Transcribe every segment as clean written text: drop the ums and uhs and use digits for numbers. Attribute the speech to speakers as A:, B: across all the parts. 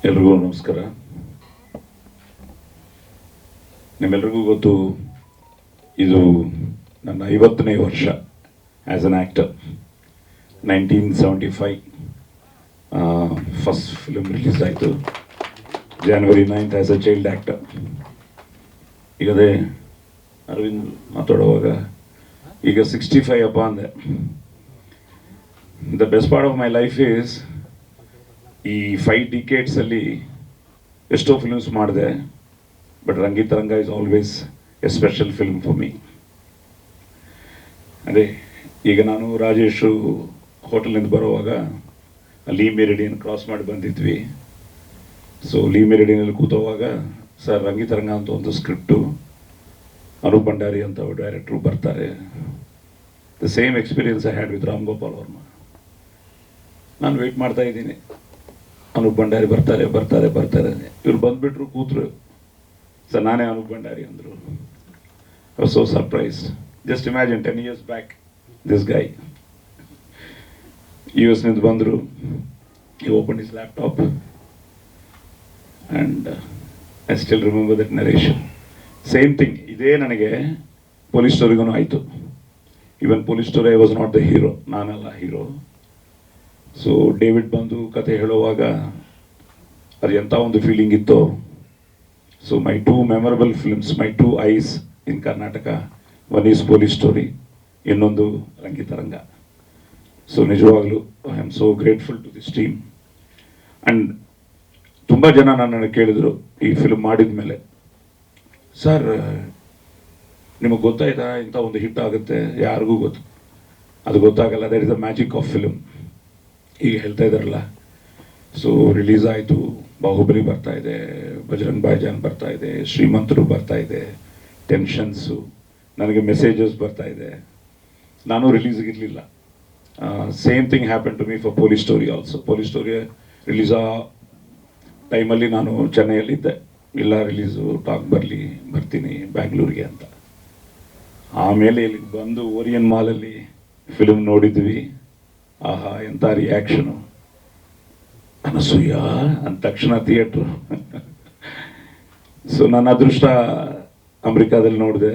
A: ಎಲ್ರಿಗೂ ನಮಸ್ಕಾರ. ನಿಮ್ಮೆಲ್ರಿಗೂ ಗೊತ್ತು, ಇದು ನನ್ನ 50ನೇ ವರ್ಷ as an actor. 1975 first film release ಆಯಿತು. January 9th as a child actor. ಈಗ ಅದೇ ಅರವಿಂದ್ ಮಾತಾಡುವಾಗ ಈಗ 65 ಅಪ್ಪ ಅಂದೆ. The best part of my life is ಈ 5 ಡಿಕೇಡ್ಸಲ್ಲಿ ಎಷ್ಟೋ ಫಿಲ್ಮ್ಸ್ ಮಾಡಿದೆ, but Rangitaranga is always A special film for me. ಅದೇ ಈಗ ನಾನು ರಾಜೇಶು ಹೋಟೆಲ್ನಿಂದ ಬರುವಾಗ ಲೀ ಮೆರಿಡಿಯನ್ ಕ್ರಾಸ್ ಮಾಡಿ ಬಂದಿದ್ವಿ. ಸೊ ಲೀ ಮೆರಿಡಿಯನಲ್ಲಿ ಕೂತೋವಾಗ ಸರ್ ರಂಗಿತರಂಗ ಅಂತ ಒಂದು ಸ್ಕ್ರಿಪ್ಟು, ಅನೂಪ್ ಭಂಡಾರಿ ಅಂತ ಡೈರೆಕ್ಟ್ರು ಬರ್ತಾರೆ. The same experience I had with Ram Gopal Varma. ನಾನು ವೆಯ್ಟ್ ಮಾಡ್ತಾ ಇದ್ದೀನಿ, ಅನೂಪ್ ಭಂಡಾರಿ ಬರ್ತಾರೆ ಬರ್ತಾರೆ ಬರ್ತಾರೆ. ಇವ್ರು ಬಂದುಬಿಟ್ರು, ಕೂತರು. ಸರ್ ನಾನೇ ಅನೂಪ್ ಭಂಡಾರಿ ಅಂದರು. I was so surprise. Just imagine 10 years back this guy US ನಿಂದ ಬಂದರು. ಈ open is laptop and I still remember that narration. Same thing ಇದೇ ನನಗೆ ಪೊಲೀಸ್ ಸ್ಟೋರಿಗೂ ಆಯಿತು. Even police story I was not the hero, ನಾನಲ್ಲ hero. So David ಬಂದು ಕತೆ ಹೇಳುವಾಗ ಅದು ಎಂಥ ಒಂದು ಫೀಲಿಂಗ್ ಇತ್ತು. So my 2 memorable films, my 2 ice in Karnataka, one is police story, ಇನ್ನೊಂದು ರಂಗಿತರಂಗ. ಸೊ ನಿಜವಾಗ್ಲೂ I am so grateful to this team. And ತುಂಬ ಜನ ನನ್ನನ್ನು ಕೇಳಿದರು ಈ ಫಿಲ್ಮ್ ಮಾಡಿದ ಮೇಲೆ, ಸರ್ ನಿಮಗೆ ಗೊತ್ತಾಯ್ತಾ ಇಂಥ ಒಂದು ಹಿಟ್ ಆಗುತ್ತೆ? ಯಾರಿಗೂ ಗೊತ್ತು, ಅದು ಗೊತ್ತಾಗಲ್ಲ. That is the magic of film. ಈಗ ಹೇಳ್ತಾ ಇದ್ದಾರಲ್ಲ, ಸೊ ರಿಲೀಸ್ ಆಯಿತು, ಬಾಹುಬಲಿ ಬರ್ತಾ ಇದೆ, ಬಜರಂಗ್ ಭಾಯ್ಜಾನ್ ಬರ್ತಾ ಇದೆ, ಶ್ರೀಮಂತರು ಬರ್ತಾ ಇದೆ, ಟೆನ್ಷನ್ಸು, ನನಗೆ ಮೆಸೇಜಸ್ ಬರ್ತಾ ಇದೆ. ನಾನು ರಿಲೀಸ್ಗಿರಲಿಲ್ಲ. Same thing happen to me for Police Story also. Police Story release ಆ ಟೈಮಲ್ಲಿ ನಾನು ಚೆನ್ನೈಯಲ್ಲಿದ್ದೆ. ಇಲ್ಲ ರಿಲೀಸು ಟಾಕ್ ಬರ್ತೀನಿ ಬ್ಯಾಂಗ್ಳೂರಿಗೆ ಅಂತ. ಆಮೇಲೆ ಇಲ್ಲಿಗೆ ಬಂದು ಓರಿಯನ್ ಮಾಲಲ್ಲಿ ಫಿಲ್ಮ್ ನೋಡಿದ್ವಿ. ಆಹಾ ಎಂಥ ರಿಯಾಕ್ಷನು! ಅನಸೂಯ ಅಂದ ತಕ್ಷಣ ಥಿಯೇಟ್ರು. ಸೊ ನನ್ನ ಅದೃಷ್ಟ, ಅಮೆರಿಕಾದಲ್ಲಿ ನೋಡಿದೆ,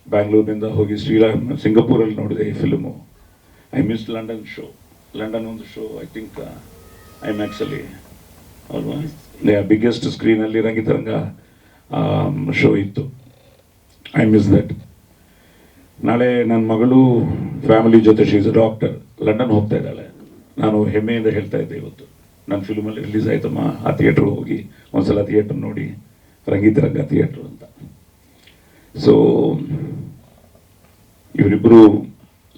A: ಬ್ಯಾಂಗ್ಳೂರಿನಿಂದ ಹೋಗಿ ಸಿಂಗಪೂರಲ್ಲಿ ನೋಡಿದೆ ಈ film. I miss London show. London ಒಂದು ಶೋ, ಐ ಥಿಂಕ್ ಐಮ್ಯಾಕ್ಸಲ್ಲಿ ಅಲ್ವಾ, ಬಿಗ್ಗೆಸ್ಟ್ ಸ್ಕ್ರೀನಲ್ಲಿ ರಂಗಿತರಂಗ ಶೋ ಇತ್ತು. I miss that. ನಾಳೆ ನನ್ನ ಮಗಳು ಫ್ಯಾಮಿಲಿ ಜೊತೆ, ಶೀಸ್ ಅ ಡಾಕ್ಟರ್, ಲಂಡನ್ ಹೋಗ್ತಾ ಇದ್ದಾಳೆ. ನಾನು ಹೆಮ್ಮೆಯಿಂದ ಹೇಳ್ತಾ ಇದ್ದೆ, ಇವತ್ತು ನನ್ನ ಫಿಲ್ಮಲ್ಲಿ ರಿಲೀಸ್ ಆಯ್ತಮ್ಮ, ಆ ಥಿಯೇಟ್ರಿಗೆ ಹೋಗಿ ಒಂದ್ಸಲ ಥಿಯೇಟ್ರ್ ನೋಡಿ, ರಂಗಿತರಂಗ ಥಿಯೇಟ್ರು ಅಂತ. ಸೊ ಇವರಿಬ್ಬರು,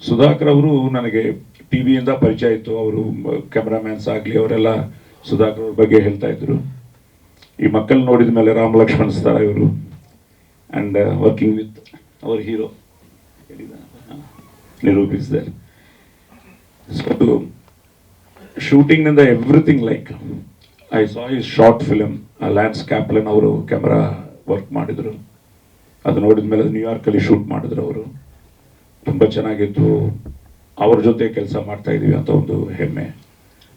A: ಸುಧಾಕರ್ ಅವರು ನನಗೆ ಟಿ ವಿಯಿಂದ ಪರಿಚಯ ಇತ್ತು. ಅವರು ಕ್ಯಾಮ್ರಾಮ್ಯಾನ್ಸ್ ಆಗಲಿ ಅವರೆಲ್ಲ ಸುಧಾಕರ್ ಅವ್ರ ಬಗ್ಗೆ ಹೇಳ್ತಾ ಇದ್ರು. ಈ ಮಕ್ಕಳು ನೋಡಿದ ಮೇಲೆ ರಾಮ್ ಲಕ್ಷ್ಮಣ್ ಸ್ತಾರ ಇವರು. And working with our hero ನಿರೂಪಿಸ್ ದೇರ್. ಸೊ ಶೂಟಿಂಗ್ನಿಂದ everything, like I saw his short film. Lance Kaplan ಅವರು ಕ್ಯಾಮ್ರಾ ವರ್ಕ್ ಮಾಡಿದರು. ಅದು ನೋಡಿದ ಮೇಲೆ ನ್ಯೂಯಾರ್ಕಲ್ಲಿ ಶೂಟ್ ಮಾಡಿದ್ರು ಅವರು. ತುಂಬ ಚೆನ್ನಾಗಿತ್ತು. ಅವ್ರ ಜೊತೆ ಕೆಲಸ ಮಾಡ್ತಾ ಇದ್ದೀವಿ ಅಂತ ಒಂದು ಹೆಮ್ಮೆ.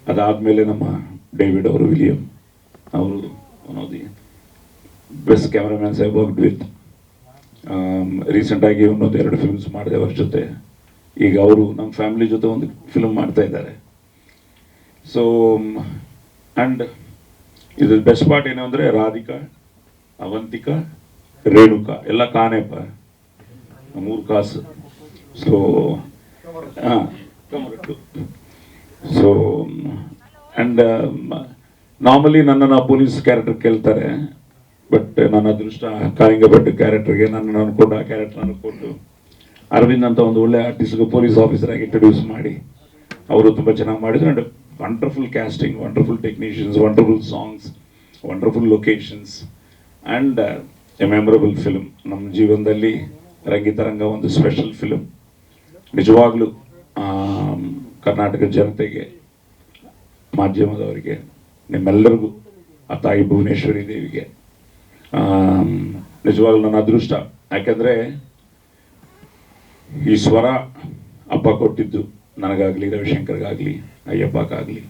A: ಅದಾದಮೇಲೆ ನಮ್ಮ ಡೇವಿಡ್ ಅವರು, ವಿಲಿಯಂ ಅವರು, one of the best cameramans I worked with. ರೀಸೆಂಟಾಗಿ ಒಂದೊಂದು 2 ಫಿಲ್ಮ್ಸ್ ಮಾಡಿದೆ ಅವ್ರ ಜೊತೆ. ಈಗ ಅವರು ನಮ್ಮ ಫ್ಯಾಮಿಲಿ ಜೊತೆ ಒಂದು ಫಿಲ್ಮ್ ಮಾಡ್ತಾ ಇದ್ದಾರೆ. ಸೊ ಆ್ಯಂಡ್ ಇದು ಬೆಸ್ಟ್ ಪಾರ್ಟ್ ಏನು ಅಂದರೆ, ರಾಧಿಕಾ, ಅವಂತಿಕಾ, ರೇಣುಕಾ ಎಲ್ಲ ಕಾನೆಪ್ಪ, 3 ಕಾಸು. ಸೊ ಕಮರಟ್ಟು. ಸೊ ಆ್ಯಂಡ್ ನಾರ್ಮಲಿ ನನ್ನನ್ನು ಪೊಲೀಸ್ ಕ್ಯಾರೆಕ್ಟರ್ ಕೇಳ್ತಾರೆ, ಬಟ್ ನನ್ನ ಅದೃಷ್ಟ ಕಾಳಿಂಗಭಟ್ ಕ್ಯಾರೆಕ್ಟರ್ಗೆ ನನ್ನನ್ನು ಅನ್ಕೊಂಡು, ಆ ಕ್ಯಾರೆಕ್ಟರ್ ಅನ್ಕೊಂಡು ಅರವಿಂದ್ ಅಂತ ಒಂದು ಒಳ್ಳೆ ಆರ್ಟಿಸ್ಟ್ಗೆ ಪೊಲೀಸ್ ಆಫೀಸರ್ ಆಗಿ ಇಂಟ್ರೊಡ್ಯೂಸ್ ಮಾಡಿ ಅವರು ತುಂಬ ಚೆನ್ನಾಗಿ ಮಾಡಿದ್ರು. And wonderful casting, wonderful technicians, wonderful songs, wonderful locations and A memorable film. ನಮ್ಮ ಜೀವನದಲ್ಲಿ ರಂಗಿತರಂಗ ಒಂದು ಸ್ಪೆಷಲ್ ಫಿಲ್ಮ್. ನಿಜವಾಗ್ಲೂ ಕರ್ನಾಟಕ ಜನತೆಗೆ, ಮಾಧ್ಯಮದವರಿಗೆ, ನಿಮ್ಮೆಲ್ಲರಿಗೂ, ಆ ತಾಯಿ ಭುವನೇಶ್ವರಿ ದೇವಿಗೆ ನಿಜವಾಗ್ಲೂ ನನ್ನ ಅದೃಷ್ಟ. ಯಾಕೆಂದರೆ ಈ ಸ್ವರ ಅಪ್ಪ ಕೊಟ್ಟಿದ್ದು ನನಗಾಗಲಿ, ರವಿಶಂಕರ್ಗಾಗಲಿ, ಅಯ್ಯಪ್ಪಗಾಗಲಿ,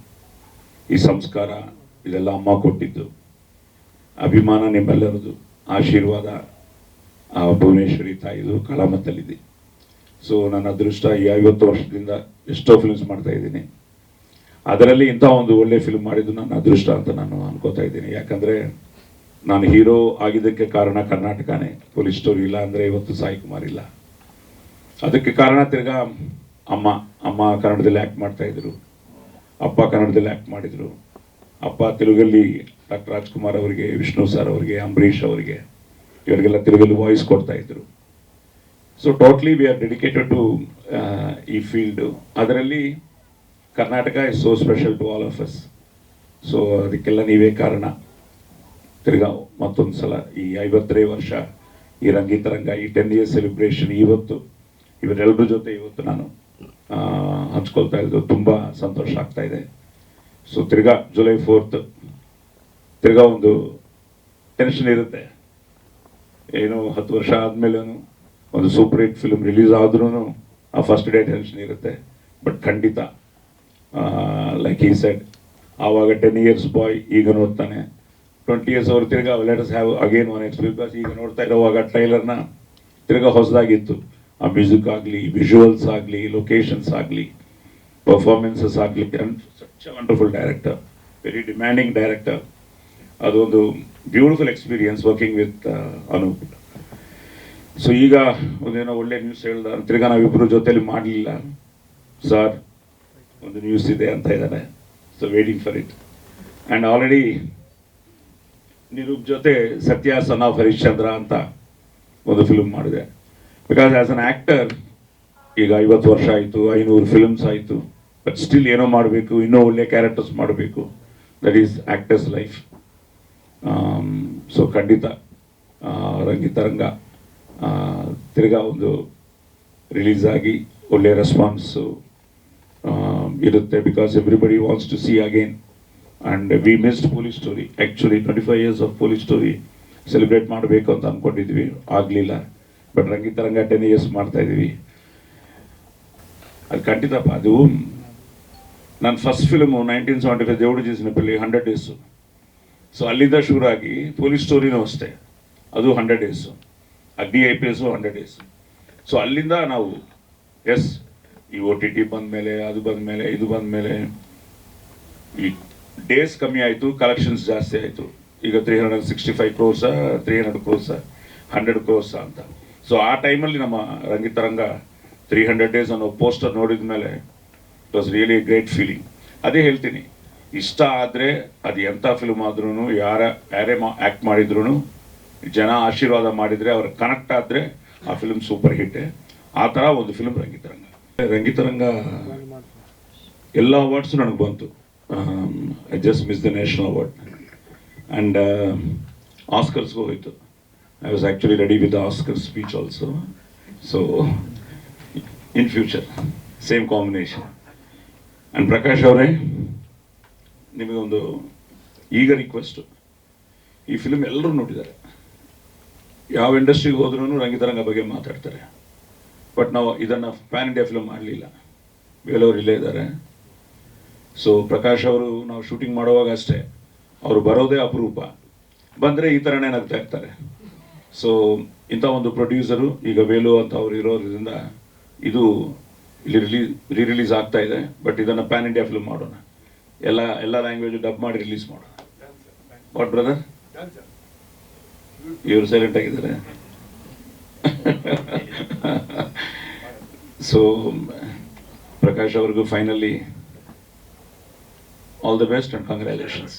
A: ಈ ಸಂಸ್ಕಾರ ಇದೆಲ್ಲ ಅಮ್ಮ ಕೊಟ್ಟಿದ್ದು. ಅಭಿಮಾನ ನಿಮ್ಮೆಲ್ಲರದು, ಆಶೀರ್ವಾದ ಆ ಭುವನೇಶ್ವರಿ ತಾಯಿದು ಕಳಮತ್ತಲ್ಲಿದೆ. ಸೊ ನನ್ನ ಅದೃಷ್ಟ ಈ 50 ವರ್ಷದಿಂದ ಎಷ್ಟೋ ಫಿಲ್ಮ್ಸ್ ಮಾಡ್ತಾ ಇದ್ದೀನಿ. ಅದರಲ್ಲಿ ಇಂಥ ಒಂದು ಒಳ್ಳೆ ಫಿಲ್ಮ್ ಮಾಡಿದ್ದು ನನ್ನ ಅದೃಷ್ಟ ಅಂತ ನಾನು ಅನ್ಕೋತಾ ಇದ್ದೀನಿ. ಯಾಕಂದರೆ ನಾನು ಹೀರೋ ಆಗಿದ್ದಕ್ಕೆ ಕಾರಣ ಕರ್ನಾಟಕನೇ. ಪೊಲೀಸ್ ಸ್ಟೋರಿ ಇಲ್ಲ ಅಂದರೆ ಇವತ್ತು ಸಾಯಿ ಕುಮಾರ್ ಇಲ್ಲ. ಅದಕ್ಕೆ ಕಾರಣ ತಿರ್ಗಾ ಅಮ್ಮ ಕನ್ನಡದಲ್ಲಿ ಆ್ಯಕ್ಟ್ ಮಾಡ್ತಾಯಿದ್ರು, ಅಪ್ಪ ಕನ್ನಡದಲ್ಲಿ ಆ್ಯಕ್ಟ್ ಮಾಡಿದರು. ಅಪ್ಪ ತೆಲುಗಲ್ಲಿ ಡಾಕ್ಟರ್ ರಾಜ್ಕುಮಾರ್ ಅವರಿಗೆ, ವಿಷ್ಣು ಸರ್ ಅವರಿಗೆ, ಅಂಬರೀಷ್ ಅವರಿಗೆ, ಇವರಿಗೆಲ್ಲ ತೆಲುಗಲ್ಲಿ ವಾಯ್ಸ್ ಕೊಡ್ತಾಯಿದ್ರು. So totally we are dedicated to ಈ ಫೀಲ್ಡು. ಅದರಲ್ಲಿ Karnataka is so special to all of us. So ಅದಕ್ಕೆಲ್ಲ ನೀವೇ ಕಾರಣ. ತಿರ್ಗಾ ಮತ್ತೊಂದು ಸಲ ಈ 50ನೇ ವರ್ಷ ಈ ರಂಗಿತರಂಗ, ಈ 10 years ಸೆಲೆಬ್ರೇಷನ್ ಇವರೆಲ್ಲರ ಜೊತೆ ಇವತ್ತು ನಾನು ಹಂಚ್ಕೊಳ್ತಾ ಇದ್ದು ತುಂಬ ಸಂತೋಷ ಆಗ್ತಾ ಇದೆ. ಸೊ ತಿರ್ಗಾ ಜುಲೈ 4th ತಿರ್ಗಾ ಒಂದು ಟೆನ್ಷನ್ ಇರುತ್ತೆ. ಏನು 10 ವರ್ಷ ಆದಮೇಲೂ ಒಂದು ಸೂಪರ್ ಹಿಟ್ ಫಿಲ್ಮ್ ರಿಲೀಸ್ ಆದ್ರೂ ಆ ಫಸ್ಟ್ ಡೇ ಟೆನ್ಷನ್ ಇರುತ್ತೆ. ಬಟ್ ಖಂಡಿತ ಲೈಕ್ ಈ ಸೆಡ್, ಆವಾಗ 10 years ಬಾಯ್ ಈಗ ನೋಡ್ತಾನೆ, 20 years ಅವ್ರು ತಿರ್ಗಾ let us have again one experience. Because ಈಗ ನೋಡ್ತಾ ಇರೋವಾಗ ಟ್ರೈಲರ್ನ ತಿರ್ಗಾ ಹೊಸದಾಗಿತ್ತು. ಆ ಮ್ಯೂಸಿಕ್ ಆಗಲಿ, ವಿಜುವಲ್ಸ್ ಆಗಲಿ, ಲೊಕೇಶನ್ಸ್ ಆಗಲಿ, ಪರ್ಫಾರ್ಮೆನ್ಸಸ್ ಆಗಲಿ. Such a wonderful director, very demanding director. ಅದೊಂದು beautiful experience working with Anoop. So ಈಗ ಒಂದೇನೋ ಒಳ್ಳೆ ನ್ಯೂಸ್ ಹೇಳ್ದ, ತಿರ್ಗಾ ನಾವಿಬ್ಬರು ಜೊತೆಲಿ ಮಾಡಲಿಲ್ಲ ಸರ್, ಒಂದು ನ್ಯೂಸ್ ಇದೆ ಅಂತ ಇದ್ದಾನೆ. So waiting for it. And already Nirup ಜೊತೆ ಸತ್ಯ ಸನ್ ಆಫ್ ಹರಿಶ್ಚಂದ್ರ ಅಂತ ಒಂದು ಫಿಲ್ಮ್ ಮಾಡಿದೆ. ಬಿಕಾಸ್ ಆ್ಯಸ್ ಅನ್ ಆ್ಯಕ್ಟರ್ ಈಗ 50 ವರ್ಷ ಆಯಿತು, 500 ಫಿಲ್ಮ್ಸ್ ಆಯಿತು. ಬಟ್ ಸ್ಟಿಲ್ ಏನೋ ಮಾಡಬೇಕು, ಇನ್ನೂ ಒಳ್ಳೆ ಕ್ಯಾರೆಕ್ಟರ್ಸ್ ಮಾಡಬೇಕು. That is actors life. So ಖಂಡಿತ ರಂಗಿತರಂಗ ತಿರ್ಗಾ ಒಂದು ರಿಲೀಸ್ ಆಗಿ ಒಳ್ಳೆಯ ರೆಸ್ಪಾನ್ಸು ಇರುತ್ತೆ. Because everybody wants to see again. And we missed police story. Actually 25 years of police story celebrate ಮಾಡಬೇಕು ಅಂತ ಅಂದ್ಕೊಂಡಿದ್ವಿ, ಆಗಲಿಲ್ಲ. ಬಟ್ ರಂಗಿತರಂಗ 10 years ಮಾಡ್ತಾ ಇದ್ದೀವಿ. ಅದು ಖಂಡಿತಪ್ಪ. ಅದು ನನ್ನ first film 1975 Devudu ಜೀಸಿನಪಲ್ಲಿ 100 days. So ಅಲ್ಲಿಂದ ಶುರುವಾಗಿ ಪೊಲೀಸ್ ಸ್ಟೋರಿನೂ ಅಷ್ಟೇ, ಅದು 100 days. ಅಗ್ನಿ IPS 100 days. ಸೊ ಅಲ್ಲಿಂದ ನಾವು ಈ OTT ಬಂದಮೇಲೆ, ಅದು ಬಂದಮೇಲೆ, ಇದು ಬಂದಮೇಲೆ ಈ ಡೇಸ್ ಕಮ್ಮಿ ಆಯಿತು, ಕಲೆಕ್ಷನ್ಸ್ ಜಾಸ್ತಿ ಆಯಿತು. ಈಗ 365 crores, 300 crores, 100 crores ಅಂತ. ಸೊ ಆ ಟೈಮಲ್ಲಿ ನಮ್ಮ ರಂಗಿತರಂಗ 300 days ಅನ್ನೋ ಪೋಸ್ಟರ್ ನೋಡಿದ ಮೇಲೆ it was really great feeling. ಅದೇ ಹೇಳ್ತೀನಿ, ಇಷ್ಟ ಆದರೆ ಅದು ಎಂಥ ಫಿಲ್ಮ್ ಆದ್ರೂ, ಯಾರೇ ಆ್ಯಕ್ಟ್ ಮಾಡಿದ್ರು, ಜನ ಆಶೀರ್ವಾದ ಮಾಡಿದರೆ, ಅವ್ರಿಗೆ ಕನೆಕ್ಟ್ ಆದರೆ ಆ ಫಿಲ್ಮ್ ಸೂಪರ್ ಹಿಟ್ಟೆ. ಆ ಥರ ಒಂದು ಫಿಲ್ಮ್ ರಂಗಿತರಂಗ ಎಲ್ಲ ಅವಾರ್ಡ್ಸು ನನಗೆ ಬಂತು. I just miss the national award. And ಆಸ್ಕರ್ಸ್ಗೂ ಹೋಯಿತು. I was actually ready with the Oscar speech also. So in future same combination. And Prakash ಅವರೇ, ನಿಮಗೊಂದು ಈಗ ರಿಕ್ವೆಸ್ಟು. ಈ ಫಿಲ್ಮ್ ಎಲ್ಲರೂ ನೋಡಿದ್ದಾರೆ, ಯಾವ ಇಂಡಸ್ಟ್ರಿಗೆ ಹೋದ್ರೂ ರಂಗಿತರಂಗ ಬಗ್ಗೆ ಮಾತಾಡ್ತಾರೆ. ಬಟ್ ನಾವು ಇದನ್ನು ಪ್ಯಾನ್ ಇಂಡಿಯಾ ಫಿಲ್ಮ್ ಮಾಡಲಿಲ್ಲ. ಬೇಲವರು ಇಲ್ಲೇ ಇದ್ದಾರೆ. ಸೊ ಪ್ರಕಾಶ್ ಅವರು ನಾವು ಶೂಟಿಂಗ್ ಮಾಡುವಾಗ ಅಷ್ಟೇ, ಅವರು ಬರೋದೇ ಅಪರೂಪ, ಬಂದರೆ ಈ ಥರನೇ ನಗ್ತಾ ಇರ್ತಾರೆ. ಸೊ ಇಂಥ ಒಂದು ಪ್ರೊಡ್ಯೂಸರು ಈಗ ವೇಲು ಅಂತ ಅವ್ರು ಇರೋದ್ರಿಂದ ಇದು ಇಲ್ಲಿ ರಿಲೀಸ್ ಆಗ್ತಾ ಇದೆ. ಬಟ್ ಇದನ್ನು ಪ್ಯಾನ್ ಇಂಡಿಯಾ ಫಿಲ್ಮ್ ಮಾಡೋಣ, ಎಲ್ಲ ಲ್ಯಾಂಗ್ವೇಜು ಡಬ್ ಮಾಡಿ ರಿಲೀಸ್ ಮಾಡೋಣ. What brother? ಇವರು ಸೈಲೆಂಟ್ ಆಗಿದ್ದಾರೆ. ಸೊ ಪ್ರಕಾಶ್ ಅವ್ರಿಗೂ finally all the best and congratulations.